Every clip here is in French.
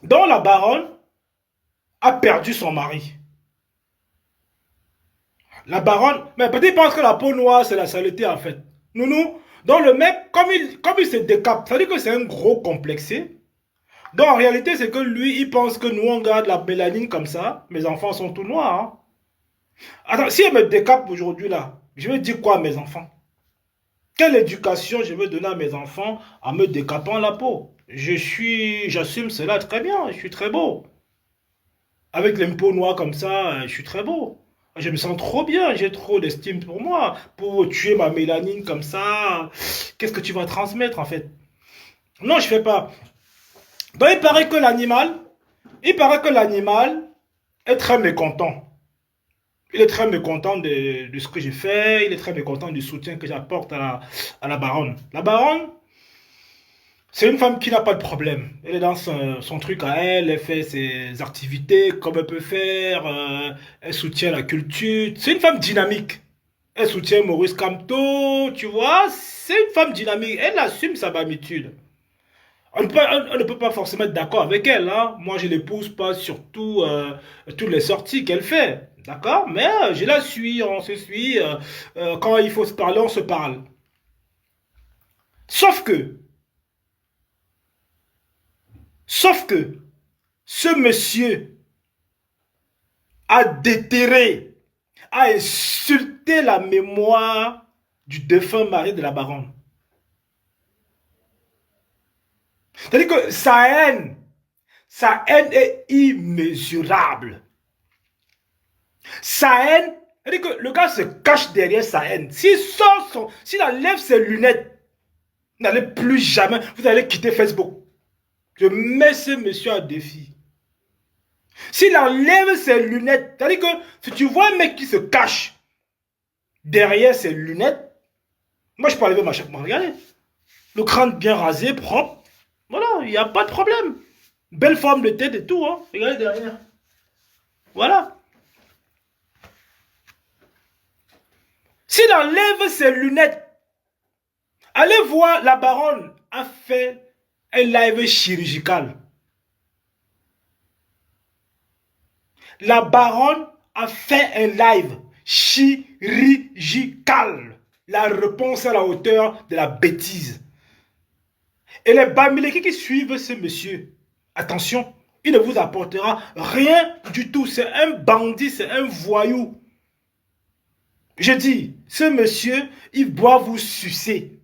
dont la baronne a perdu son mari. La baronne, mais peut-être pense que la peau noire, c'est la saleté en fait. Nounou, donc le mec, comme il se décape, ça veut dire que c'est un gros complexé. Donc en réalité, c'est que lui, il pense que nous, on garde la mélanine comme ça. Mes enfants sont tout noirs. Hein. Attends, si elle me décape aujourd'hui là, je vais dire quoi à mes enfants? Quelle éducation je veux donner à mes enfants en me décapant la peau? J'assume cela très bien, je suis très beau. Avec les peaux noires comme ça, je suis très beau. Je me sens trop bien, j'ai trop d'estime pour moi. Pour tuer ma mélanine comme ça, qu'est-ce que tu vas transmettre en fait? Non, je fais pas. Donc il paraît que l'animal est très mécontent. Il est très mécontent de ce que j'ai fait, il est très mécontent du soutien que j'apporte à la baronne. La baronne, c'est une femme qui n'a pas de problème. Elle est dans son truc à elle, elle fait ses activités comme elle peut faire, elle soutient la culture. C'est une femme dynamique. Elle soutient Maurice Kamto, tu vois, c'est une femme dynamique. Elle assume sa habitude. On ne peut pas forcément être d'accord avec elle. Hein. Moi, je l'épouse pas surtout toutes les sorties qu'elle fait. D'accord. Mais je la suis, on se suit. Quand il faut se parler, on se parle. Sauf que, sauf que, ce monsieur a déterré, a insulté la mémoire du défunt mari de la baronne. C'est-à-dire que sa haine est immesurable. Sa haine, c'est-à-dire que le gars se cache derrière sa haine. S'il enlève ses lunettes, vous n'allez plus jamais, vous allez quitter Facebook. Je mets ce monsieur à défi. S'il enlève ses lunettes, c'est-à-dire que si tu vois un mec qui se cache derrière ses lunettes, moi je peux enlever ma chaque main. Regardez, le crâne bien rasé, propre. Voilà, il n'y a pas de problème. Belle forme de tête et tout. Hein. Regardez derrière. Voilà. S'il enlève ses lunettes, allez voir, la baronne a fait un live chirurgical. La baronne a fait un live chirurgical. La réponse à la hauteur de la bêtise. Et les Bamileke qui suivent ce monsieur, attention, il ne vous apportera rien du tout. C'est un bandit, c'est un voyou. Je dis, ce monsieur, il doit vous sucer.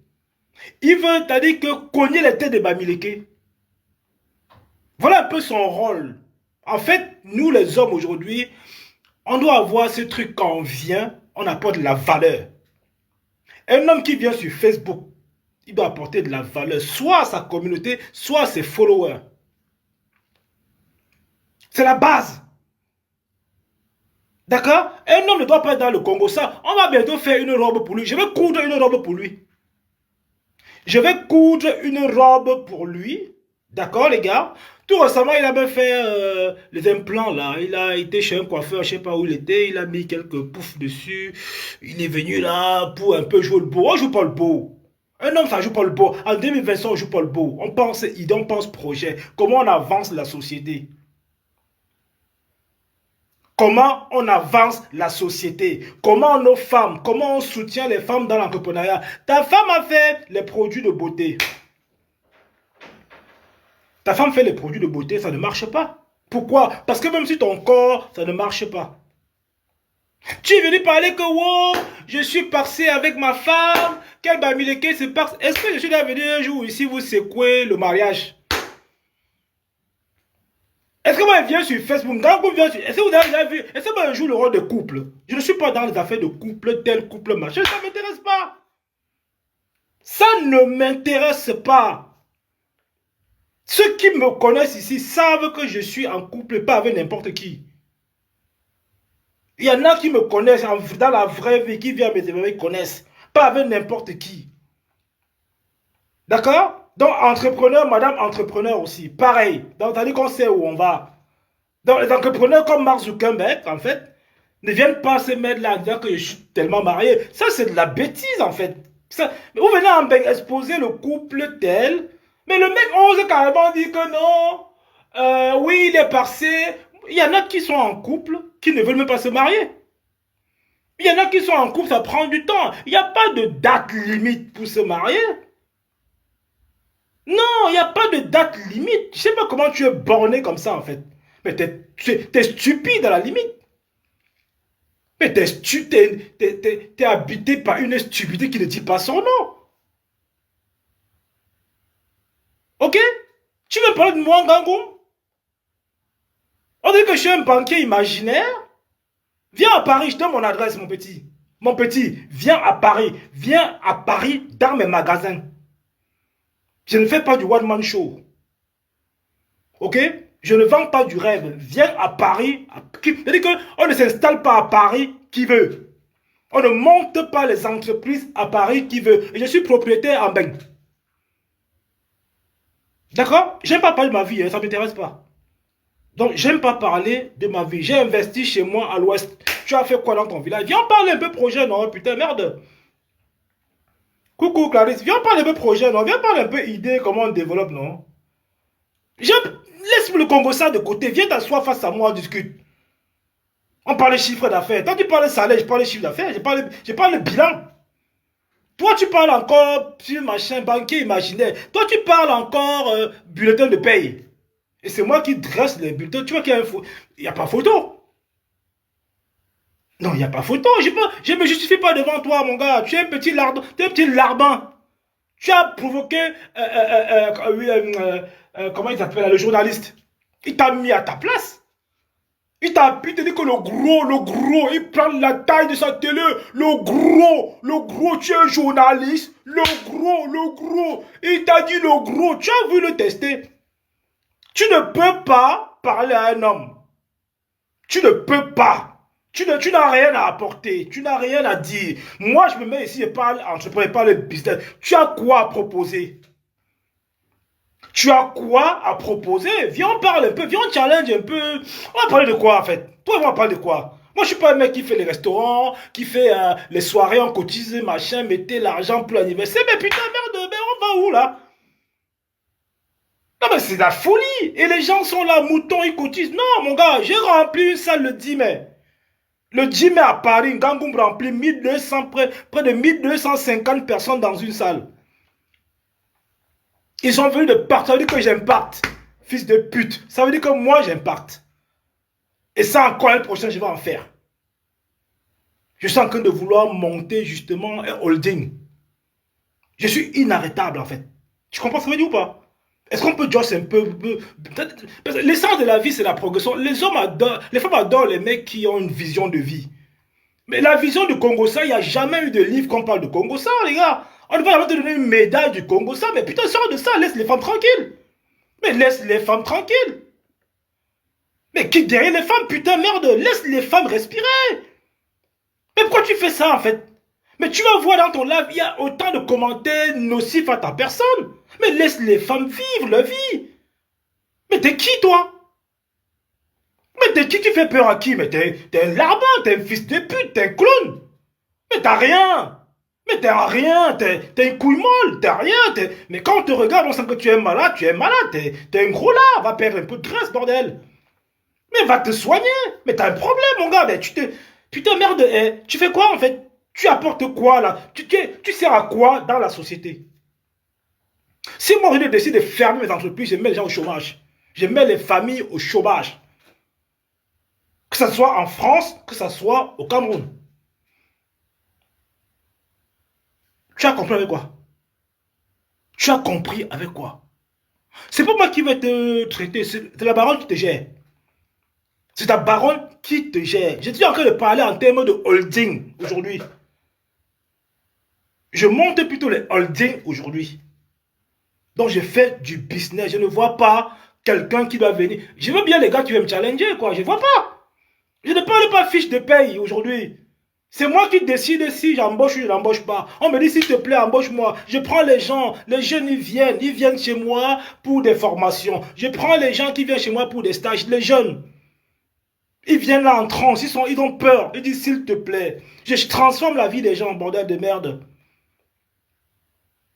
Il veut, c'est-à-dire que cogner les têtes des Bamileke. Voilà un peu son rôle. En fait, nous les hommes aujourd'hui, on doit avoir ce truc quand on vient, on apporte de la valeur. Un homme qui vient sur Facebook, il doit apporter de la valeur, soit à sa communauté, soit à ses followers. C'est la base. D'accord? Un homme ne doit pas être dans le Congo. Ça, on va bientôt faire une robe pour lui. Je vais coudre une robe pour lui. Je vais coudre une robe pour lui. D'accord, les gars? Tout récemment, il a même fait les implants, là. Il a été chez un coiffeur, je ne sais pas où il était. Il a mis quelques poufs dessus. Il est venu là pour un peu jouer le beau. On ne joue pas le beau. Un homme, ça ne joue pas le beau. En 2025, on ne joue pas le beau. On pense idée, on pense projet. Comment on avance la société? Comment on avance la société? Comment nos femmes, comment on soutient les femmes dans l'entrepreneuriat? Ta femme a fait les produits de beauté. Ta femme fait les produits de beauté, ça ne marche pas. Pourquoi? Parce que même si ton corps, ça ne marche pas. Tu es venu parler que wow, je suis passé avec ma femme, qu'elle m'a mis les quais, c'est parce... Est-ce que je suis venu un jour ici vous secouer le mariage? Est-ce que moi je viens sur Facebook, est-ce que vous avez déjà vu, est-ce que moi je joue le rôle de couple? Je ne suis pas dans les affaires de couple, tel couple, machin, ça ne m'intéresse pas. Ça ne m'intéresse pas. Ceux qui me connaissent ici savent que je suis en couple, pas avec n'importe qui. Il y en a qui me connaissent dans la vraie vie, qui viennent à mes événements, ils connaissent. Pas avec n'importe qui. D'accord? Donc, entrepreneur, madame entrepreneur aussi. Pareil. Donc, c'est-à-dire qu'on sait où on va. Donc, les entrepreneurs comme Mark Zuckerberg, en fait, ne viennent pas se mettre là en disant que je suis tellement marié. Ça, c'est de la bêtise, en fait. Ça, vous venez en exposer le couple tel, mais le mec ose carrément dire que non. Oui, il est passé. Il y en a qui sont en couple, qui ne veulent même pas se marier. Il y en a qui sont en couple, ça prend du temps. Il n'y a pas de date limite pour se marier. Non, il n'y a pas de date limite. Je ne sais pas comment tu es borné comme ça, en fait. Mais t'es stupide à la limite. Mais t'es habité par une stupidité qui ne dit pas son nom. Ok? Tu veux parler de moi, Gangoum? On dit que je suis un banquier imaginaire. Viens à Paris, je donne mon adresse, mon petit. Mon petit, viens à Paris. Viens à Paris dans mes magasins. Je ne fais pas du one-man show. Ok? Je ne vends pas du rêve. Viens à Paris. C'est-à-dire qu'on ne s'installe pas à Paris qui veut. On ne monte pas les entreprises à Paris qui veut. Et je suis propriétaire en bain. D'accord? J'aime pas parler de ma vie, hein, ça ne m'intéresse pas. Donc, j'aime pas parler de ma vie. J'ai investi chez moi à l'ouest. Tu as fait quoi dans ton village? Viens parler un peu projet, non? Putain, merde. Coucou Clarisse, viens parler un peu projet, non? Viens parler un peu idée, comment on développe, non? Laisse le Congo ça de côté. Viens t'asseoir face à moi, on discute. On parle chiffre d'affaires. Toi, tu parles salaire, je parle chiffre d'affaires. Je parle bilan. Toi, tu parles encore sur machin, banquier imaginaire. Toi, tu parles encore bulletin de paye. Et c'est moi qui dresse les bulletins. Tu vois qu'il y a il n'y a pas photo. Non, il n'y a pas photo. Je ne me justifie pas devant toi, mon gars. Tu es un petit lardon. Tu es un petit larbin. Tu as provoqué, comment il s'appelle, le journaliste. Il t'a mis à ta place. Il t'a dit que le gros, il prend la taille de sa télé. Le gros, tu es un journaliste. Le gros. Il t'a dit le gros. Tu as vu le tester. Tu ne peux pas parler à un homme. Tu ne peux pas. Tu n'as rien à apporter. Tu n'as rien à dire. Moi, je me mets ici et parle entrepreneur, je parle business. Tu as quoi à proposer? Tu as quoi à proposer? Viens, on parle un peu. Viens, on challenge un peu. On va parler de quoi, en fait? Toi, on va parler de quoi? Moi, je suis pas un mec qui fait les restaurants, qui fait les soirées, on cotise, machin, mettez l'argent pour l'anniversaire. Mais putain, merde, mais on va où, là? Non, mais c'est la folie. Et les gens sont là, moutons, ils cotisent. Non, mon gars, j'ai rempli une salle le 10 mai. Le 10 mai à Paris, Gangoum remplit 1200, près de 1250 personnes dans une salle. Ils sont venus de partout. Ça veut dire que j'impacte. Fils de pute. Ça veut dire que moi, j'impacte. Et ça, encore l'année prochaine, je vais en faire. Je suis en train de vouloir monter justement un holding. Je suis inarrêtable, en fait. Tu comprends ce que je veux dire ou pas? Est-ce qu'on peut juste un peu... L'essence de la vie, c'est la progression. Les hommes adorent... Les femmes adorent les mecs qui ont une vision de vie. Mais la vision du Congo, ça, il n'y a jamais eu de livre qu'on parle de Congo, ça, les gars. On ne va jamais te donner une médaille du Congo, ça. Mais putain, sors de ça, laisse les femmes tranquilles. Mais laisse les femmes tranquilles. Mais qui derrière les femmes, putain, merde, laisse les femmes respirer. Mais pourquoi tu fais ça, en fait? Mais tu vas voir dans ton live, il y a autant de commentaires nocifs à ta personne. Mais laisse les femmes vivre leur vie. Mais t'es qui, toi? Mais t'es qui? Tu fais peur à qui? Mais t'es un larbin, t'es un fils de pute, t'es un clown. Mais t'as rien. Mais t'as rien, t'es une couille molle, t'as rien. Mais quand on te regarde, on sent que tu es malade, t'es un gros là, va perdre un peu de graisse, bordel. Mais va te soigner. Mais t'as un problème, mon gars. Mais putain, merde, tu fais quoi, en fait? Tu apportes quoi, là? Tu sers à quoi dans la société? Si moi, je décide de fermer mes entreprises, je mets les gens au chômage. Je mets les familles au chômage. Que ce soit en France, que ce soit au Cameroun. Tu as compris avec quoi? Tu as compris avec quoi? C'est pas moi qui vais te traiter, c'est la baronne qui te gère. C'est ta baronne qui te gère. Je suis en train de parler en termes de holding aujourd'hui. Je monte plutôt les holdings aujourd'hui. Donc je fais du business. Je ne vois pas quelqu'un qui doit venir. Je veux bien les gars qui veulent me challenger, quoi. Je ne vois pas. Je ne parle pas fiche de paye aujourd'hui. C'est moi qui décide si j'embauche ou je n'embauche pas. On me dit s'il te plaît, embauche-moi. Je prends les gens. Les jeunes, ils viennent chez moi pour des formations. Je prends les gens qui viennent chez moi pour des stages. Les jeunes, ils viennent là en transe. Ils ont peur. Ils disent s'il te plaît. Je transforme la vie des gens en bordel de merde.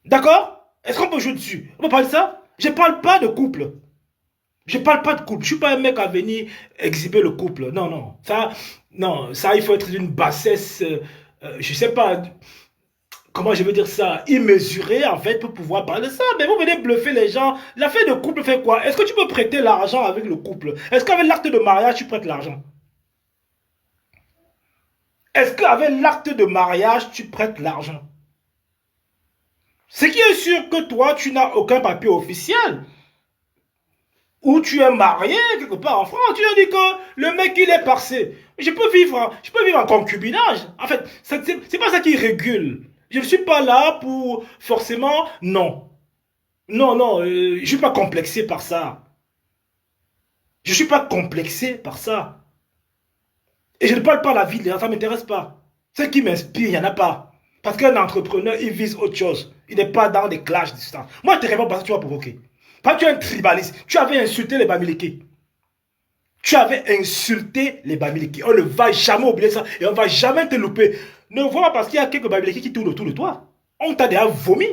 D'accord? Est-ce qu'on peut jouer dessus? On peut parler de ça? Je ne parle pas de couple. Je parle pas de couple. Je suis pas un mec à venir exhiber le couple. Non, non. Non, ça, il faut être d'une bassesse, je sais pas, comment je veux dire ça, immesurée, en fait, pour pouvoir parler de ça. Mais vous venez bluffer les gens. L'affaire de couple fait quoi? Est-ce que tu peux prêter l'argent avec le couple? Est-ce qu'avec l'acte de mariage, tu prêtes l'argent? Est-ce qu'avec l'acte de mariage, tu prêtes l'argent? Ce qui est sûr que toi, tu n'as aucun papier officiel. Ou tu es marié quelque part en France, tu as dit que le mec il est passé. Je peux vivre en concubinage. En fait, c'est pas ça qui régule. Je ne suis pas là pour forcément, non. Non, non, je ne suis pas complexé par ça. Je ne suis pas complexé par ça. Et je ne parle pas de la vie, ça ne m'intéresse pas. Ce qui m'inspire, il n'y en a pas. Parce qu'un entrepreneur, il vise autre chose. Il n'est pas dans des clashs de ça. Moi, je te réponds parce que tu vas provoquer. Parce que tu es un tribaliste. Tu avais insulté les Bamileke. Tu avais insulté les Bamileke. On ne va jamais oublier ça. Et on ne va jamais te louper. Ne vois pas parce qu'il y a quelques Bamileke qui tournent autour de toi. On t'a déjà vomi.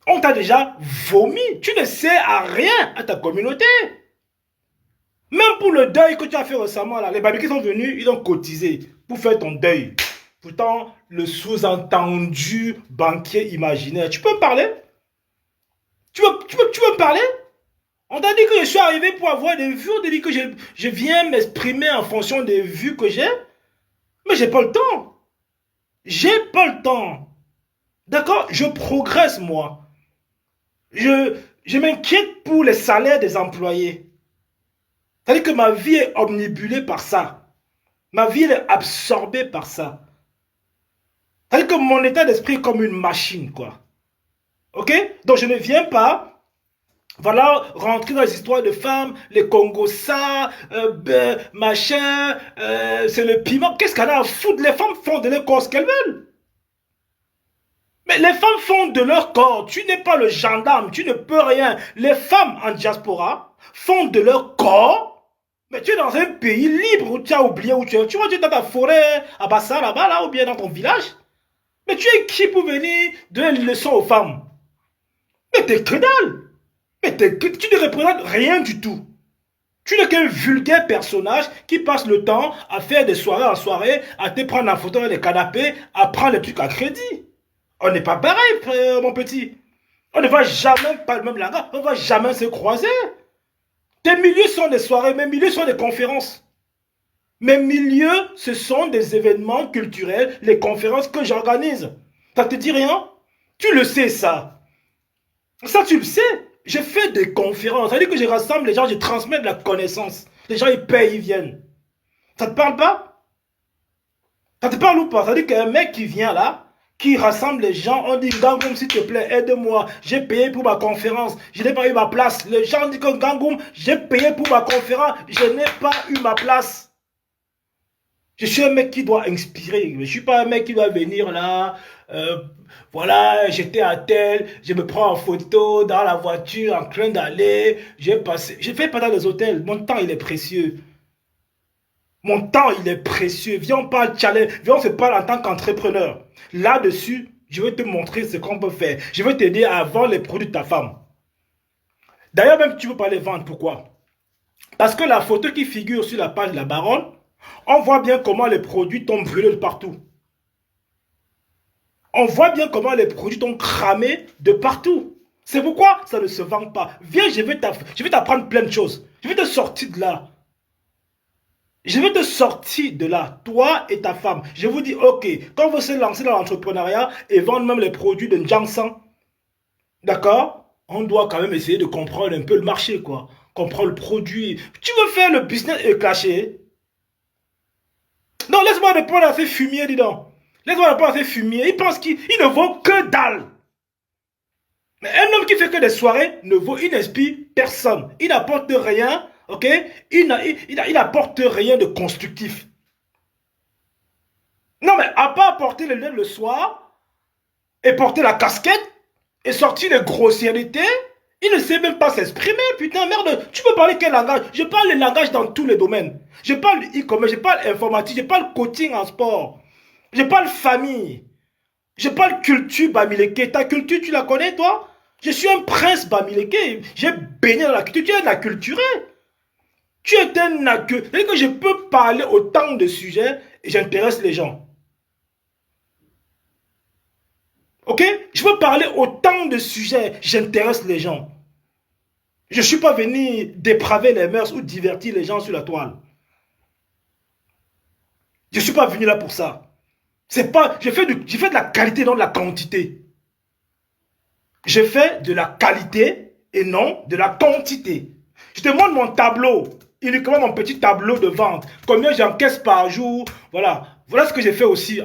On t'a déjà vomi. Tu ne sais à rien à ta communauté. Même pour le deuil que tu as fait récemment, là, les Bamileke sont venus, ils ont cotisé pour faire ton deuil. Pourtant, le sous-entendu banquier imaginaire. Tu peux me parler? Tu veux me parler? On t'a dit que je suis arrivé pour avoir des vues. On t'a dit que je viens m'exprimer en fonction des vues que j'ai. Mais j'ai pas le temps. J'ai pas le temps. D'accord? Je progresse, moi. Je m'inquiète pour les salaires des employés. C'est-à-dire que ma vie est omnibulée par ça. Ma vie est absorbée par ça. C'est-à-dire que mon état d'esprit est comme une machine, quoi. Ok? Donc je ne viens pas, voilà, rentrer dans les histoires de femmes, les Congos ça, machin, c'est le piment. Qu'est-ce qu'elle a à foutre? Les femmes font de leur corps ce qu'elles veulent. Mais les femmes font de leur corps. Tu n'es pas le gendarme, tu ne peux rien. Les femmes en diaspora font de leur corps. Mais tu es dans un pays libre où tu as oublié où tu es. Tu vois, tu es dans ta forêt à Bassa, là-bas, là, ou bien dans ton village. Mais tu es qui pour venir donner une leçon aux femmes? Mais t'es que dalle. Mais tu ne représentes rien du tout. Tu n'es qu'un vulgaire personnage qui passe le temps à faire des soirées en soirée, à te prendre en photo dans les canapés, à prendre les trucs à crédit. On n'est pas pareil, mon petit. On ne va jamais parler le même langage. On ne va jamais se croiser. Tes milieux sont des soirées, mes milieux sont des conférences. Mes milieux, ce sont des événements culturels, les conférences que j'organise. Ça te dit rien? Tu le sais, ça. Ça, tu le sais. Je fais des conférences. Ça veut dire que je rassemble les gens, je transmets de la connaissance. Les gens, ils payent, ils viennent. Ça te parle pas? Ça te parle ou pas? Ça veut dire qu'un mec qui vient là, qui rassemble les gens, on dit Gangoum, s'il te plaît, aide-moi. J'ai payé pour ma conférence. Je n'ai pas eu ma place. Les gens disent que Gangoum, j'ai payé pour ma conférence. Je n'ai pas eu ma place. Je suis un mec qui doit inspirer. Je ne suis pas un mec qui doit venir là. Voilà, j'étais à tel, je me prends en photo dans la voiture en train d'aller. Je fais pas dans les hôtels. Mon temps, il est précieux. Mon temps, il est précieux. Viens, on parle challenge. Viens, on se parle en tant qu'entrepreneur. Là-dessus, je vais te montrer ce qu'on peut faire. Je vais t'aider à vendre les produits de ta femme. D'ailleurs, même tu veux pas les vendre. Pourquoi? Parce que la photo qui figure sur la page de la baronne, on voit bien comment les produits t'ont brûlé de partout. On voit bien comment les produits t'ont cramé de partout. C'est pourquoi ça ne se vend pas. Viens, je vais t'apprendre plein de choses. Je vais te sortir de là. Je vais te sortir de là, toi et ta femme. Je vous dis, ok, quand vous se lancer dans l'entrepreneuriat et vendre même les produits de Njangsan, d'accord? On doit quand même essayer de comprendre un peu le marché, quoi. Comprendre le produit. Tu veux faire le business et clasher? Non, laisse-moi répondre à ces fumiers, dis donc. Laisse-moi répondre à ces fumiers. Ils pensent qu'ils ne vaut que dalle. Mais un homme qui fait que des soirées il n'inspire personne. Il n'apporte rien, ok? Il n'apporte rien de constructif. Non, mais à part porter le lunettes le soir et porter la casquette et sortir les grossièretés, il ne sait même pas s'exprimer, putain, merde. Tu peux parler quel langage? Je parle le langage dans tous les domaines. Je parle e-commerce, je parle informatique, je parle coaching en sport. Je parle famille. Je parle culture Bamileke. Ta culture, tu la connais, toi? Je suis un prince Bamileke. J'ai baigné dans la culture. Tu es un acculturé. Tu es un acculturé. C'est-à-dire que je peux parler autant de sujets et j'intéresse les gens. Ok? Je peux parler autant de sujets, j'intéresse les gens. Je ne suis pas venu dépraver les mœurs ou divertir les gens sur la toile. Je ne suis pas venu là pour ça. C'est pas, je fais de la qualité, non de la quantité. Je fais de la qualité et non de la quantité. Je te montre mon tableau, uniquement mon petit tableau de vente. Combien j'encaisse par jour. Voilà. Voilà ce que j'ai fait aussi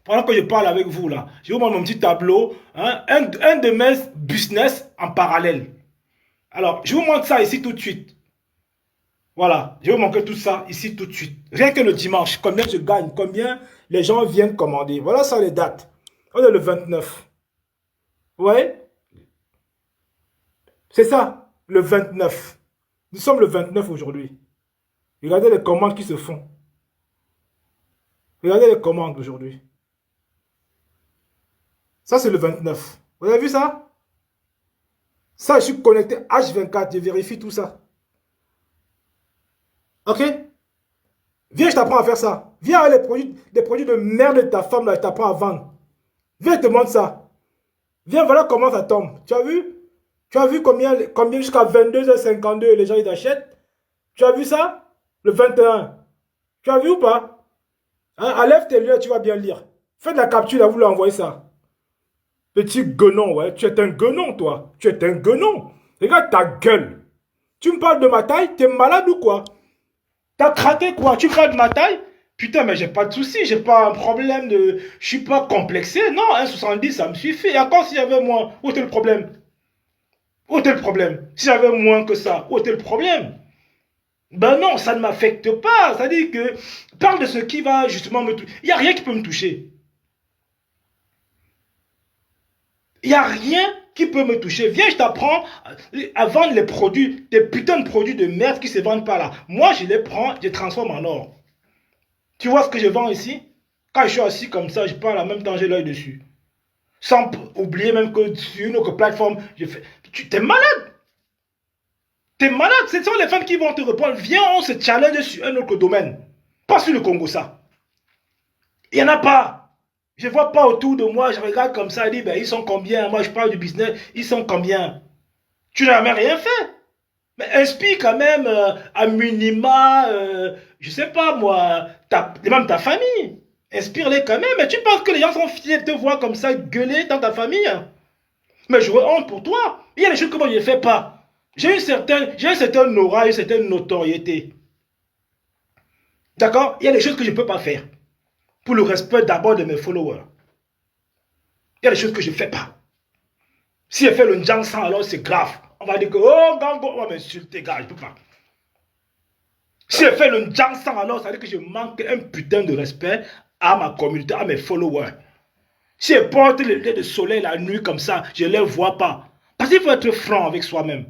pendant que je parle avec vous là. Je vous montre mon petit tableau. Hein, un de mes business en parallèle. Alors, je vous montre ça ici tout de suite. Voilà. Je vais vous montrer tout ça ici tout de suite. Rien que le dimanche. Combien je gagne. Combien les gens viennent commander. Voilà ça les dates. On est le 29. Vous voyez? C'est ça. Le 29. Nous sommes le 29 aujourd'hui. Regardez les commandes qui se font. Regardez les commandes aujourd'hui. Ça, c'est le 29. Vous avez vu ça? Ça, je suis connecté H24. Je vérifie tout ça. Ok? Viens, je t'apprends à faire ça. Viens avec les produits de merde de ta femme, là, je t'apprends à vendre. Viens, je te montre ça. Viens, voilà comment ça tombe. Tu as vu? Tu as vu combien jusqu'à 22h52 les gens ils achètent? Tu as vu ça? Le 21. Tu as vu ou pas? Hein? Enlève tes lunettes, tu vas bien lire. Faites la capture, là, vous lui envoyez ça. Petit guenon, ouais. Tu es un guenon, toi. Tu es un guenon. Regarde ta gueule. Tu me parles de ma taille? T'es malade ou quoi? T'as craqué quoi? Tu parles de ma taille? Putain, mais j'ai pas de soucis. J'ai pas un problème de... Je suis pas complexé. Non, 1,70, ça me suffit. Et encore si j'avais moins, où était le problème? Où était le problème? Si j'avais moins que ça, où était le problème? Ben non, ça ne m'affecte pas. C'est-à-dire que... Parle de ce qui va justement me toucher. Il n'y a rien qui peut me toucher. Il n'y a rien qui peut me toucher. Viens, je t'apprends à vendre les produits, des putains de produits de merde qui ne se vendent pas là. Moi, je les prends, je les transforme en or. Tu vois ce que je vends ici? Quand je suis assis comme ça, je parle en même temps, j'ai l'œil dessus. Sans oublier même que sur une autre plateforme, je fais... Tu es malade. Tu es malade. Ce sont les femmes qui vont te répondre. Viens, on se challenge sur un autre domaine. Pas sur le Congo, ça. Il n'y en a pas. Je ne vois pas autour de moi, je regarde comme ça, je dis, ben, ils sont combien? Moi, je parle du business, ils sont combien? Tu n'as même rien fait. Mais inspire quand même à minima, je sais pas moi, même ta famille. Inspire-les quand même. Mais tu penses que les gens sont fiers de te voir comme ça gueuler dans ta famille? Mais j'aurais honte pour toi. Il y a des choses que moi je ne fais pas. J'ai un certain aura, une certaine notoriété. D'accord? Il y a des choses que je ne peux pas faire. Pour le respect d'abord de mes followers. Il y a des choses que je ne fais pas. Si je fais le Njansan, alors c'est grave. On va dire que, oh, Gango, on va m'insulter, gars, je ne peux pas. Si je fais le Njansan, alors ça veut dire que je manque un putain de respect à ma communauté, à mes followers. Si je porte les lunettes de soleil la nuit comme ça, je ne les vois pas. Parce qu'il faut être franc avec soi-même.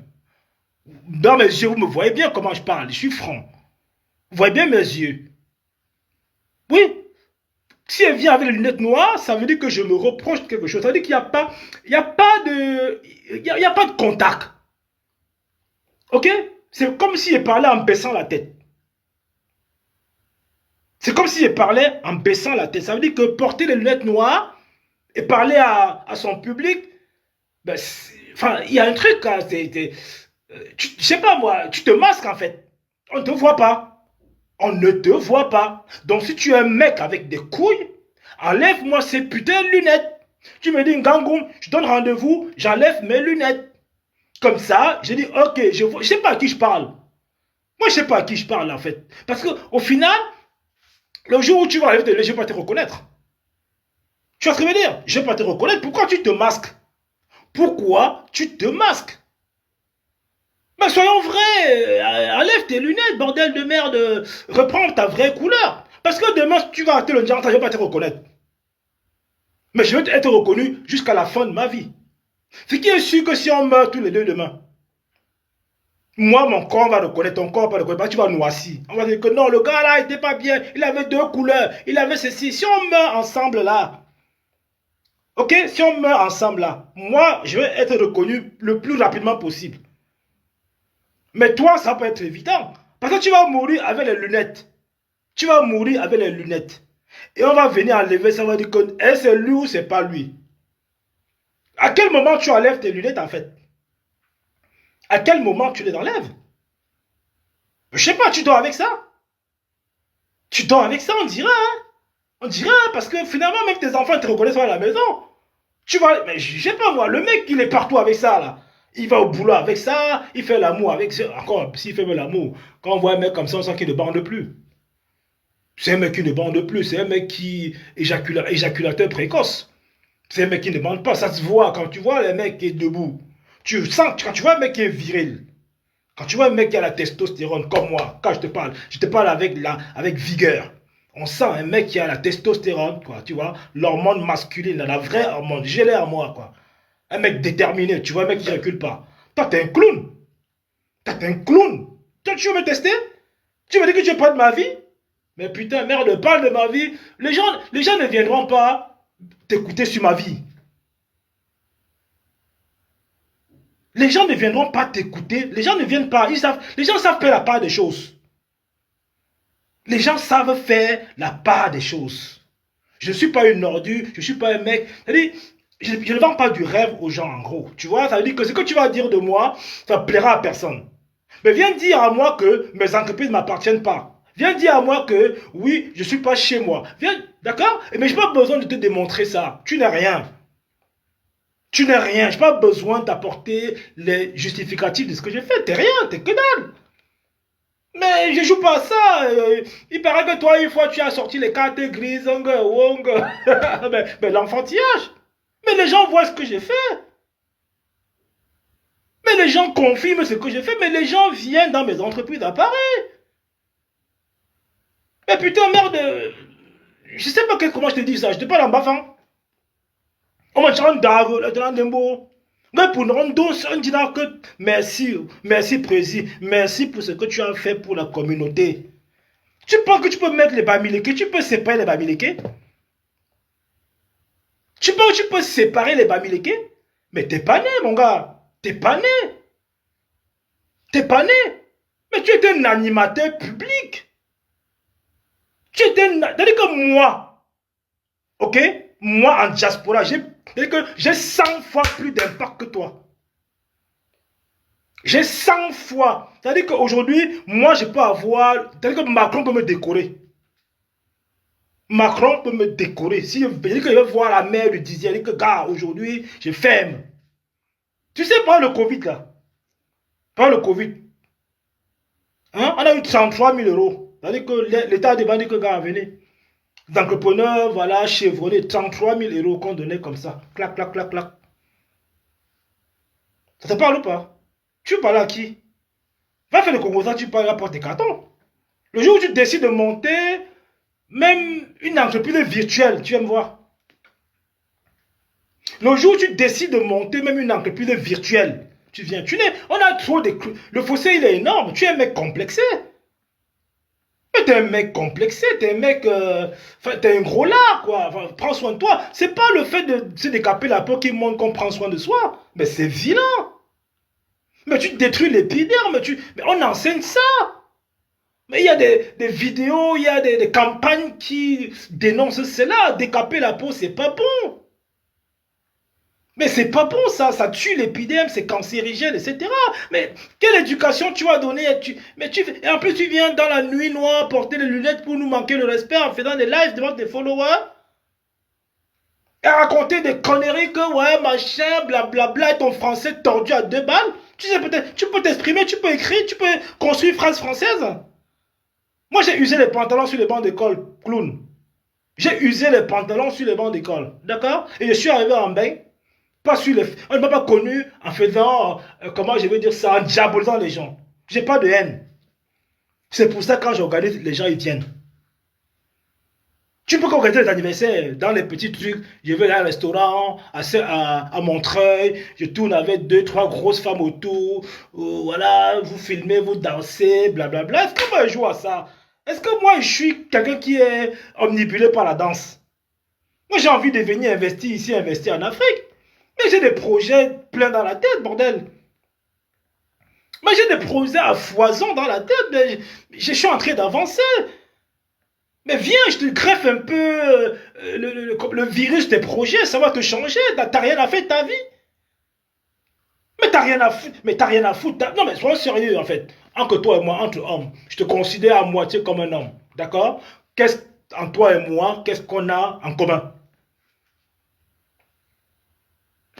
Dans mes yeux, vous me voyez bien comment je parle. Je suis franc. Vous voyez bien mes yeux. Oui. Si elle vient avec les lunettes noires, ça veut dire que je me reproche de quelque chose. Ça veut dire qu'il n'y a pas de contact. Ok? C'est comme si elle parlait en baissant la tête. C'est comme si elle parlait en baissant la tête. Ça veut dire que porter les lunettes noires et parler à son public, ben, enfin, il y a un truc, hein, je sais pas moi, tu te masques en fait. On ne te voit pas. On ne te voit pas. Donc si tu es un mec avec des couilles, enlève-moi ces putains de lunettes. Tu me dis, Ngangoum, je donne rendez-vous, j'enlève mes lunettes. Comme ça, je dis, ok, je sais pas à qui je parle. Moi, je sais pas à qui je parle en fait. Parce qu'au final, le jour où tu vas enlever tes lunettes, je ne vais pas te reconnaître. Tu vois ce que je veux dire? Je ne vais pas te reconnaître. Pourquoi tu te masques? Pourquoi tu te masques? Mais soyons vrais, enlève tes lunettes, bordel de merde, reprends ta vraie couleur. Parce que demain, tu vas acheter le diamant, je ne vais pas te reconnaître. Mais je vais être reconnu jusqu'à la fin de ma vie. Ce qui est sûr que si on meurt tous les deux demain, moi, mon corps va reconnaître, ton corps va reconnaître, tu vas noircir. On va dire que non, le gars là, il n'était pas bien, il avait deux couleurs, il avait ceci. Si on meurt ensemble là, Ok, si on meurt ensemble là, moi, je vais être reconnu le plus rapidement possible. Mais toi, ça peut être évident. Parce que tu vas mourir avec les lunettes. Tu vas mourir avec les lunettes. Et on va venir enlever ça, on va dire que c'est lui ou c'est pas lui. À quel moment tu enlèves tes lunettes en fait? À quel moment tu les enlèves? Je sais pas, tu dors avec ça? Tu dors avec ça, on dirait, hein? On dirait, hein, parce que finalement, même tes enfants te reconnaissent à la maison. Tu vas, mais je sais pas moi, le mec, il est partout avec ça, là. Il va au boulot avec ça, il fait l'amour avec ça. Encore, s'il fait l'amour, quand on voit un mec comme ça, on sent qu'il ne bande plus. C'est un mec qui ne bande plus, c'est un mec qui éjaculateur précoce. C'est un mec qui ne bande pas, ça se voit quand tu vois le mec qui est debout. Tu sens, quand tu vois un mec qui est viril, quand tu vois un mec qui a la testostérone, comme moi, quand je te parle avec vigueur. On sent un mec qui a la testostérone, quoi, tu vois, l'hormone masculine, la vraie hormone, j'ai l'air à moi, quoi. Un mec déterminé, tu vois, un mec qui ne recule pas. Toi, t'es un clown. Toi, t'es un clown. Toi, tu veux me tester? Tu me dis que tu veux pas de ma vie? Mais putain, merde, parle de ma vie. Les gens ne viendront pas t'écouter sur ma vie. Les gens ne viendront pas t'écouter. Les gens ne viennent pas. Les gens savent faire la part des choses. Les gens savent faire la part des choses. Je ne suis pas une ordure, je ne suis pas un mec. C'est-à-dire, je ne vends pas du rêve aux gens, en gros. Tu vois, ça veut dire que ce que tu vas dire de moi, ça ne plaira à personne. Mais viens dire à moi que mes entreprises ne m'appartiennent pas. Viens dire à moi que, oui, je ne suis pas chez moi. Viens, d'accord? Mais je n'ai pas besoin de te démontrer ça. Tu n'es rien. Tu n'es rien. Je n'ai pas besoin d'apporter les justificatifs de ce que j'ai fait. T'es rien, t'es que dalle. Mais je joue pas à ça. Il paraît que toi, une fois, tu as sorti les cartes grises, Wong. mais l'enfantillage. Mais les gens voient ce que j'ai fait. Mais les gens confirment ce que j'ai fait. Mais les gens viennent dans mes entreprises à Paris. Mais putain, merde. Je sais pas comment je te dis ça. Je te parle en bafant. On m'a dit un dave, un dembo. Mais pour nous, on dit que merci, merci président, merci pour ce que tu as fait pour la communauté. Tu penses que tu peux mettre les bamileke, tu peux séparer les bamileke? Tu penses que tu peux séparer les bamileke? Mais t'es pas né, mon gars. T'es pas né. T'es pas né. Mais tu es un animateur public. Tu es un... C'est-à-dire que moi, ok? Moi, en diaspora, j'ai 100 fois plus d'impact que toi. J'ai 100 fois. C'est-à-dire qu'aujourd'hui, moi, je peux avoir... C'est-à-dire que Macron peut me décorer. Macron peut me décorer. Si je dis qu'il veut voir la mère du Dizier, il dit que, gars, aujourd'hui, je ferme. Tu sais, pas le Covid, là. Pas le Covid. Hein? On a eu 33 000 euros. C'est-à-dire que l'État a demandé que, gars, venez. Les entrepreneurs, voilà, chevronnés, 33 000 euros qu'on donnait comme ça. Clac, clac, clac, clac. Ça te parle ou pas? Tu parles à qui? Va faire le composant, tu parles à porte des cartons. Le jour où tu décides de monter, même une entreprise virtuelle, tu vas me voir. Le jour où tu décides de monter même une entreprise virtuelle, tu viens. On a trop de... Le fossé, il est énorme. Tu es un mec complexé. Mais t'es un mec complexé, t'es un mec... t'es un gros lard, quoi. Enfin, prends soin de toi. C'est pas le fait de se décaper la peau qui montre qu'on prend soin de soi. Mais c'est vilain. Mais tu détruis l'épiderme. Mais on enseigne ça. Mais il y a des vidéos, il y a des campagnes qui dénoncent cela. Décaper la peau, c'est pas bon. Mais c'est pas bon ça, ça tue l'épiderme, c'est cancérigène, etc. Mais quelle éducation tu vas donner? Et en plus tu viens dans la nuit noire porter les lunettes pour nous manquer le respect en faisant des lives devant tes followers et raconter des conneries que ouais machin, blablabla, et ton français tordu à 2 balles. Tu sais peut-être, tu peux t'exprimer, tu peux écrire, tu peux construire phrase française. Moi j'ai usé les pantalons sur les bancs d'école, clown. J'ai usé les pantalons sur les bancs d'école, d'accord? Et je suis arrivé en bain. Pas sur les... On ne m'a pas connu en faisant, comment je vais dire ça, en diabolisant les gens. J'ai pas de haine. C'est pour ça que quand j'organise, les gens ils viennent. Tu peux organiser les anniversaires dans les petits trucs. Je vais à un restaurant, à Montreuil, je tourne avec 2, 3 grosses femmes autour. Voilà, vous filmez, vous dansez, blablabla. Est-ce que moi je joue à ça? Est-ce que moi je suis quelqu'un qui est omnibulé par la danse? Moi, j'ai envie de venir investir ici, investir en Afrique. Mais j'ai des projets pleins dans la tête, bordel. Mais j'ai des projets à foison dans la tête. Mais je suis en train d'avancer. Mais viens, je te greffe un peu le virus des projets. Ça va te changer. T'as rien à faire de ta vie. Mais t'as rien à foutre. Mais t'as rien à foutre. Non, mais sois sérieux, en fait. Entre toi et moi, entre hommes, je te considère à moitié comme un homme. D'accord? Qu'est-ce en toi et moi, qu'est-ce qu'on a en commun?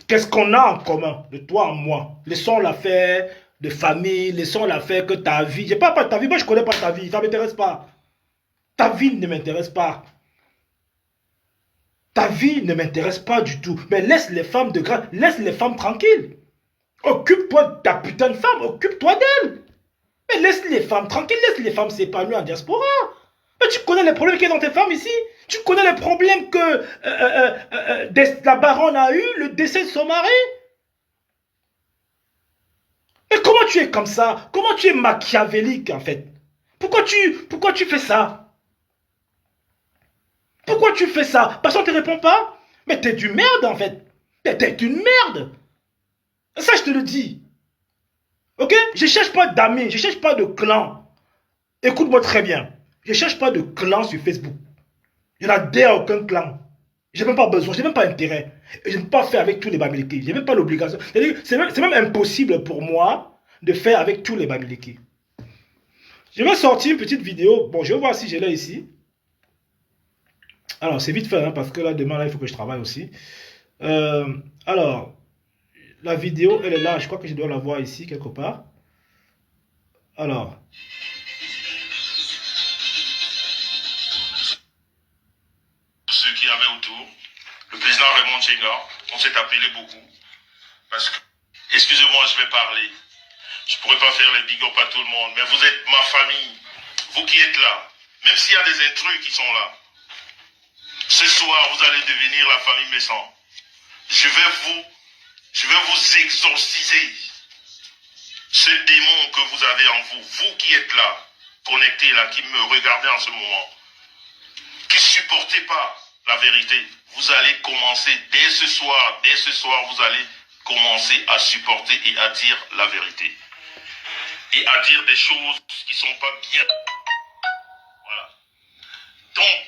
Qu'est-ce qu'on a en commun de toi et moi? Laissons l'affaire de famille, laissons l'affaire que ta vie. Je parle pas de ta vie, moi je connais pas ta vie, ça ne m'intéresse pas. Ta vie ne m'intéresse pas. Ta vie ne m'intéresse pas du tout. Mais laisse les femmes de grâce, laisse les femmes tranquilles. Occupe-toi de ta putain de femme, occupe-toi d'elle. Mais laisse les femmes tranquilles, laisse les femmes s'épanouir en diaspora. Mais tu connais les problèmes qu'il y a dans tes femmes ici? Tu connais les problèmes que la baronne a eu, le décès de son mari? Mais comment tu es comme ça? Comment tu es machiavélique en fait? Pourquoi tu fais ça? Pourquoi tu fais ça? Parce qu'on ne te répond pas? Mais t'es du merde en fait. T'es une merde. Ça je te le dis. Ok? Je cherche pas d'amis, je cherche pas de clan. Écoute-moi très bien. Je cherche pas de clan sur Facebook. Je n'adhère à aucun clan. J'ai même pas besoin, j'ai même pas intérêt. Et je ne peux pas faire avec tous les Bamileke. J'ai même pas l'obligation. C'est même impossible pour moi de faire avec tous les Bamileke. Je vais sortir une petite vidéo. Bon, je vais voir si je l'ai ici. Alors, c'est vite fait, hein, parce que là, demain, là, il faut que je travaille aussi. Alors, la vidéo, elle est là. Je crois que je dois la voir ici, quelque part. Alors. Ceux qui avaient autour, le président Raymond Tchenga, on s'est appelé beaucoup. Parce que, excusez-moi, je vais parler. Je ne pourrais pas faire les big up à tout le monde, mais vous êtes ma famille. Vous qui êtes là, même s'il y a des intrus qui sont là. Ce soir, vous allez devenir la famille Messan. Je vais vous exorciser ce démon que vous avez en vous. Vous qui êtes là, connectés là, qui me regardez en ce moment, qui ne supportez pas la vérité. Vous allez commencer dès ce soir, vous allez commencer à supporter et à dire la vérité. Et à dire des choses qui ne sont pas bien. Voilà. Donc,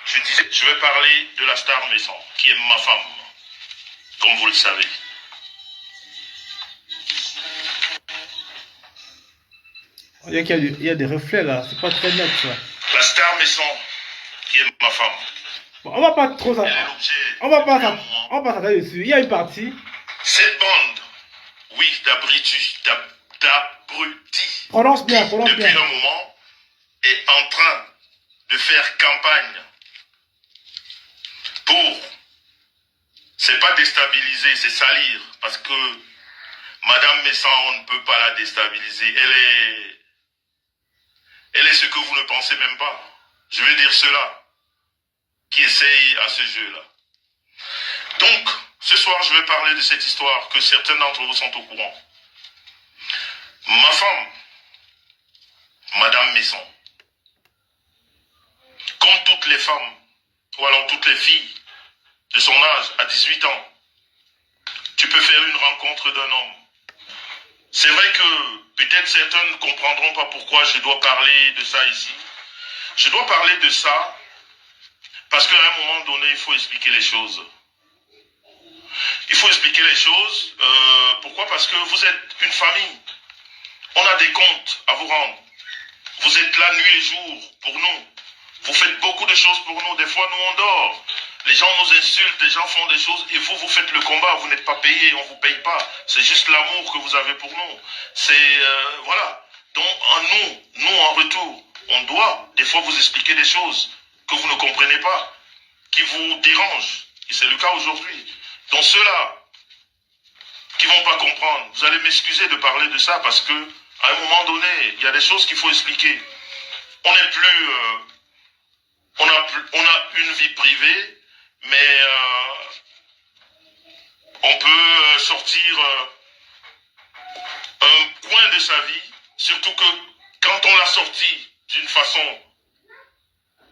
je disais, je vais parler de la star Messan, qui est ma femme, comme vous le savez. Il y a des reflets là, c'est pas très net ça. La star Messan, qui est ma femme. Bon, on va pas trop ça. On va pas s'attarder dessus. Il y a une partie. Cette bande, oui, d'abrutis, prononce bien. Depuis un moment, est en train de faire campagne pour, c'est pas déstabiliser, c'est salir, parce que Madame Messan, on ne peut pas la déstabiliser. Elle est ce que vous ne pensez même pas. Je veux dire cela, qui essaye à ce jeu-là. Donc, ce soir, je vais parler de cette histoire que certains d'entre vous sont au courant. Ma femme, Madame Messan, comme toutes les femmes, ou alors toutes les filles de son âge, à 18 ans, tu peux faire une rencontre d'un homme. C'est vrai que peut-être certains ne comprendront pas pourquoi je dois parler de ça ici. Je dois parler de ça parce qu'à un moment donné, il faut expliquer les choses. Il faut expliquer les choses. Pourquoi? Parce que vous êtes une famille. On a des comptes à vous rendre. Vous êtes là nuit et jour pour nous. Vous faites beaucoup de choses pour nous. Des fois, nous, on dort. Les gens nous insultent, les gens font des choses et vous faites le combat. Vous n'êtes pas payé, on ne vous paye pas. C'est juste l'amour que vous avez pour nous. C'est, voilà. Donc, nous, en retour, on doit des fois vous expliquer des choses que vous ne comprenez pas, qui vous dérangent. Et c'est le cas aujourd'hui. Donc, ceux-là qui ne vont pas comprendre, vous allez m'excuser de parler de ça parce que à un moment donné, il y a des choses qu'il faut expliquer. On n'est plus... on a une vie privée, mais on peut sortir un coin de sa vie, surtout que quand on l'a sorti d'une façon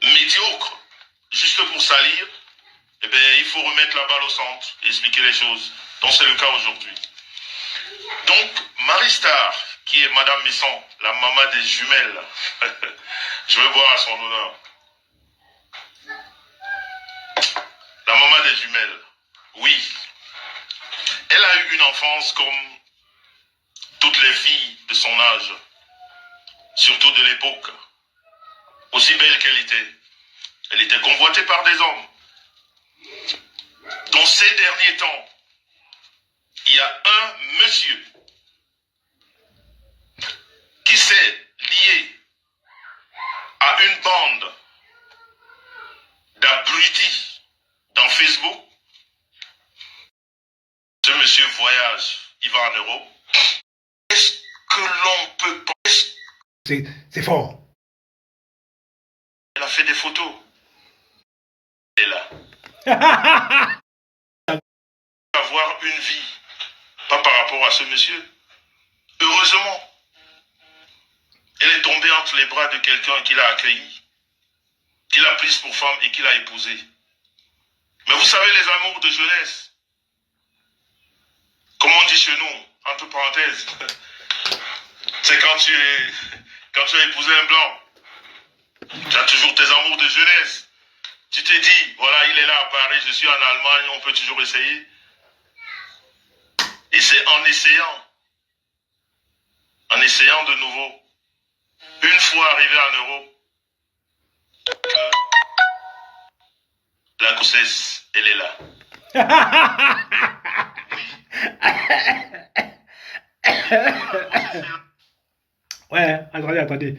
médiocre, juste pour salir, eh bien, il faut remettre la balle au centre et expliquer les choses. Donc, c'est le cas aujourd'hui. Donc, Marie Star, qui est Madame Misson, la maman des jumelles, je vais boire à son honneur. La maman des jumelles, oui. Elle a eu une enfance comme toutes les filles de son âge, surtout de l'époque. Aussi belle qu'elle était. Elle était convoitée par des hommes. Dans ces derniers temps, il y a un monsieur qui s'est lié à une bande d'abrutis dans Facebook. Ce monsieur voyage, il va en Europe. Est-ce que l'on peut penser? C'est fort. Elle a fait des photos. Elle est là. Avoir une vie, pas par rapport à ce monsieur. Heureusement, elle est tombée entre les bras de quelqu'un qui l'a accueilli, qui l'a prise pour femme et qui l'a épousée. Mais vous savez, les amours de jeunesse, comme on dit chez nous, entre parenthèses, c'est quand tu as épousé un blanc. Tu as toujours tes amours de jeunesse. Tu te dis, voilà, il est là à Paris, je suis en Allemagne, on peut toujours essayer. Et c'est en essayant de nouveau, une fois arrivé en Europe, que la grossesse, elle est là. Ouais, attendez.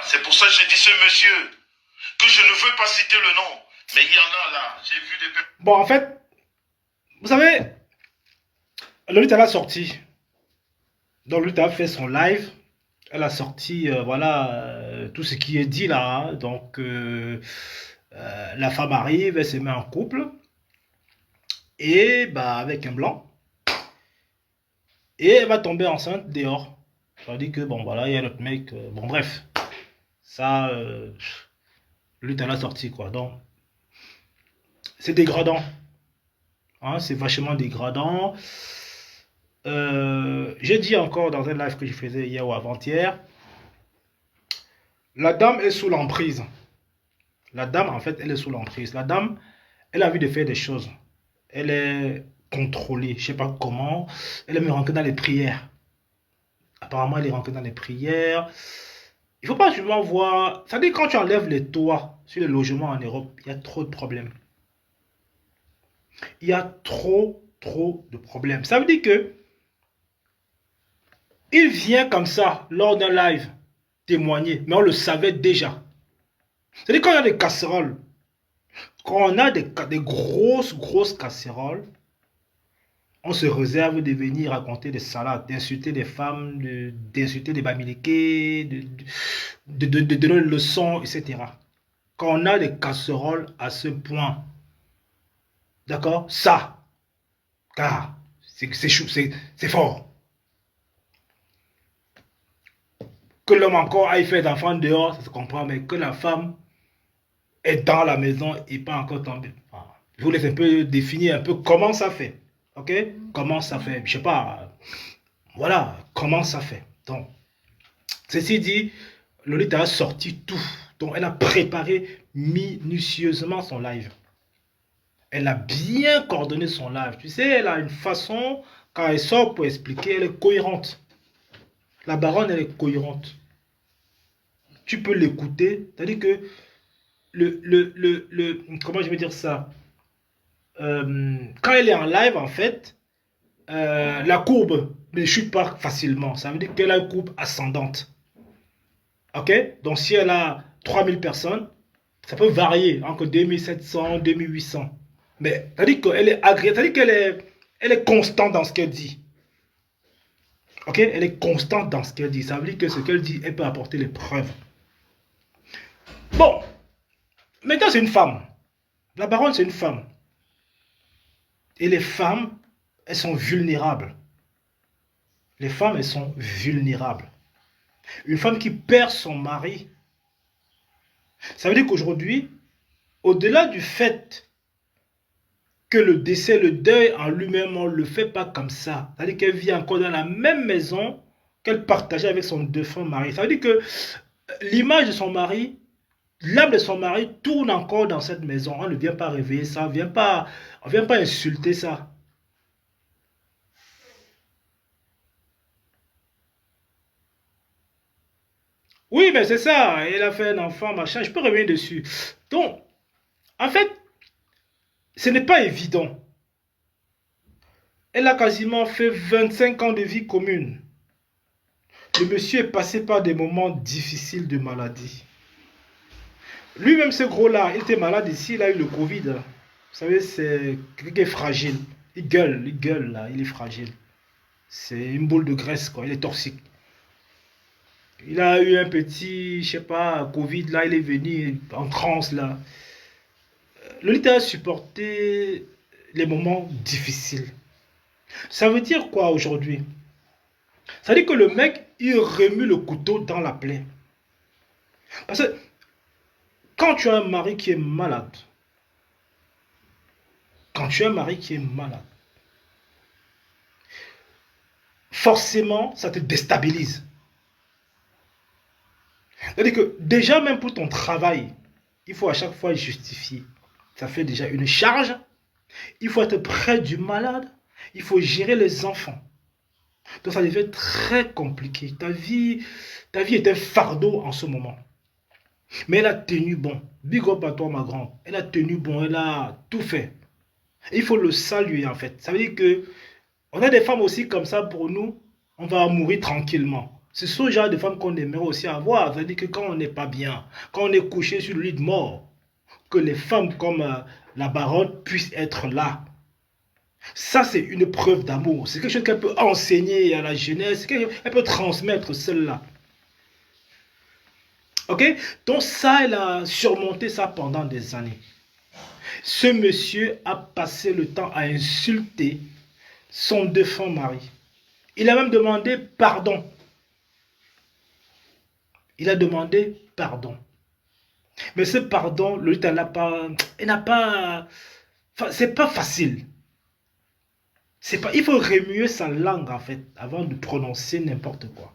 C'est pour ça que j'ai dit ce monsieur, que je ne veux pas citer le nom, mais il y en a là, j'ai vu des personnes. Bon, en fait, vous savez, Lolita elle a sorti. Donc Lolita a fait son live. Elle a sorti, voilà, tout ce qui est dit là. Hein. Donc, la femme arrive, elle se met en couple. Et, bah, avec un blanc. Et elle va tomber enceinte dehors. Ça veut dire que, bon, voilà, il y a notre mec. Bon, bref. Ça, Lolita elle a sorti, quoi. Donc, c'est dégradant. Hein, c'est vachement dégradant. J'ai dit encore dans un live que je faisais hier ou avant-hier, la dame est sous l'emprise. La dame, en fait, elle est sous l'emprise. La dame, elle a envie de faire des choses. Elle est contrôlée. Je ne sais pas comment. Elle est même rentrée dans les prières. Apparemment, elle est rentrée dans les prières. Il ne faut pas souvent voir. Ça dit, quand tu enlèves les toits sur les logements en Europe, il y a trop de problèmes. Il y a trop de problèmes. Ça veut dire que il vient comme ça, lors d'un live, témoigner, mais on le savait déjà. C'est-à-dire quand il y a des casseroles, quand on a des grosses casseroles, on se réserve de venir raconter des salades, d'insulter des femmes, d'insulter des bamiliqués, de donner une leçon, etc. Quand on a des casseroles à ce point, d'accord, ça, car c'est fort. Que l'homme encore aille faire d'enfants dehors, ça se comprend, mais que la femme est dans la maison et pas encore tombée. Je vous laisse un peu définir un peu comment ça fait. Ok? Comment ça fait? Je sais pas. Voilà, comment ça fait. Donc, ceci dit, Lolita a sorti tout. Donc, elle a préparé minutieusement son live. Elle a bien coordonné son live. Tu sais, elle a une façon, quand elle sort pour expliquer, elle est cohérente. La baronne, elle est cohérente. Tu peux l'écouter. C'est-à-dire que comment je vais dire ça? Quand elle est en live, en fait, la courbe ne chute pas facilement. Ça veut dire qu'elle a une courbe ascendante. Ok? Donc, si elle a 3000 personnes, ça peut varier entre 2700, 2800. Mais ça veut dire qu'elle est agréable. Ça veut dire qu'elle est constante dans ce qu'elle dit. Ok? Elle est constante dans ce qu'elle dit. Ça veut dire que ce qu'elle dit, elle peut apporter les preuves. Bon. Maintenant, c'est une femme. La baronne, c'est une femme. Et les femmes, elles sont vulnérables. Les femmes, elles sont vulnérables. Une femme qui perd son mari, ça veut dire qu'aujourd'hui, au-delà du fait que le décès, le deuil en lui-même, on ne le fait pas comme ça. C'est-à-dire qu'elle vit encore dans la même maison qu'elle partageait avec son défunt mari. Ça veut dire que l'image de son mari, l'âme de son mari tourne encore dans cette maison. On ne vient pas réveiller ça, on ne vient pas insulter ça. Oui, mais c'est ça, elle a fait un enfant, machin, je peux revenir dessus. Donc, en fait, ce n'est pas évident. Elle a quasiment fait 25 ans de vie commune. Le monsieur est passé par des moments difficiles de maladie. Lui-même, ce gros-là, il était malade ici, il a eu le Covid. Vous savez, c'est quelqu'un qui est fragile. Il gueule là, il est fragile. C'est une boule de graisse, quoi, il est toxique. Il a eu un petit, je sais pas, Covid, là, il est venu en transe, là. Lolita a supporté les moments difficiles. Ça veut dire quoi aujourd'hui? Ça veut dire que le mec, il remue le couteau dans la plaie. Parce que quand tu as un mari qui est malade, quand tu as un mari qui est malade, forcément, ça te déstabilise. C'est-à-dire que déjà, même pour ton travail, il faut à chaque fois justifier. Ça fait déjà une charge. Il faut être près du malade. Il faut gérer les enfants. Donc ça devient très compliqué. Ta vie est un fardeau en ce moment. Mais elle a tenu bon. Big up à toi, ma grande. Elle a tenu bon. Elle a tout fait. Et il faut le saluer, en fait. Ça veut dire que on a des femmes aussi comme ça pour nous. On va mourir tranquillement. C'est ce genre de femmes qu'on aimerait aussi avoir. Ça veut dire que quand on n'est pas bien, quand on est couché sur le lit de mort, que les femmes comme la baronne puissent être là. Ça, c'est une preuve d'amour. C'est quelque chose qu'elle peut enseigner à la jeunesse. Elle peut transmettre celle-là. Ok? Donc ça, elle a surmonté ça pendant des années. Ce monsieur a passé le temps à insulter son défunt mari. Il a même demandé pardon. Il a demandé pardon. Mais ce pardon, Lolita n'a pas... Elle n'a pas... Enfin, c'est pas facile. C'est pas, il faut remuer sa langue, en fait, avant de prononcer n'importe quoi.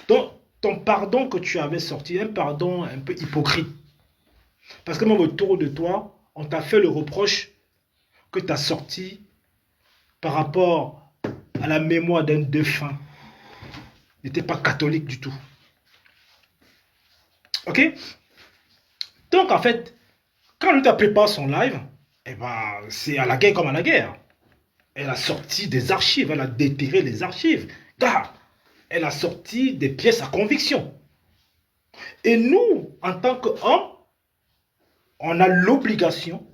Donc, ton pardon que tu avais sorti, un pardon un peu hypocrite. Parce que même autour de toi, on t'a fait le reproche que tu as sorti par rapport à la mémoire d'un défunt. Il n'était pas catholique du tout. Ok? Donc, en fait, quand lui t'a préparé son live, eh ben, c'est à la guerre comme à la guerre. Elle a sorti des archives, elle a déterré les archives. Car elle a sorti des pièces à conviction. Et nous, en tant qu'hommes, on a l'obligation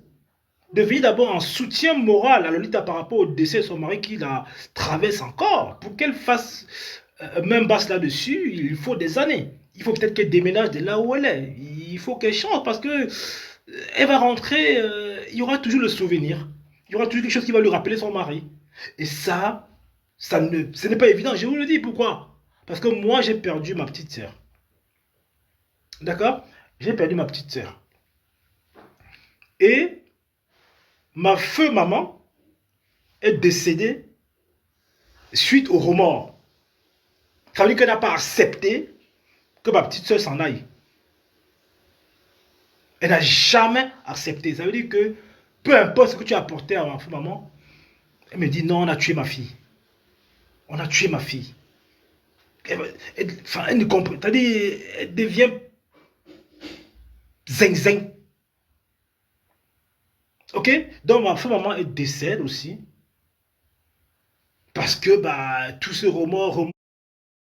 de venir d'abord en soutien moral à Lolita par rapport au décès de son mari qui la traverse encore. Pour qu'elle fasse même basse là-dessus, il faut des années. Il faut peut-être qu'elle déménage de là où elle est. Il faut qu'elle change parce que elle va rentrer, il y aura toujours le souvenir. Il y aura toujours quelque chose qui va lui rappeler son mari. Et ça, ce n'est pas évident. Je vous le dis pourquoi. Parce que moi, j'ai perdu ma petite sœur. D'accord? J'ai perdu ma petite sœur. Et ma feu maman est décédée suite au remords. Ça veut dire qu'elle n'a pas accepté que ma petite sœur s'en aille. Elle n'a jamais accepté. Ça veut dire que peu importe ce que tu as apporté à ma feu maman, elle me dit non, on a tué ma fille. On a tué ma fille. Elle ne comprend. C'est-à-dire, elle devient zing-zing. Ok? Donc ma femme maman est décède aussi. Parce que bah, tout ce remords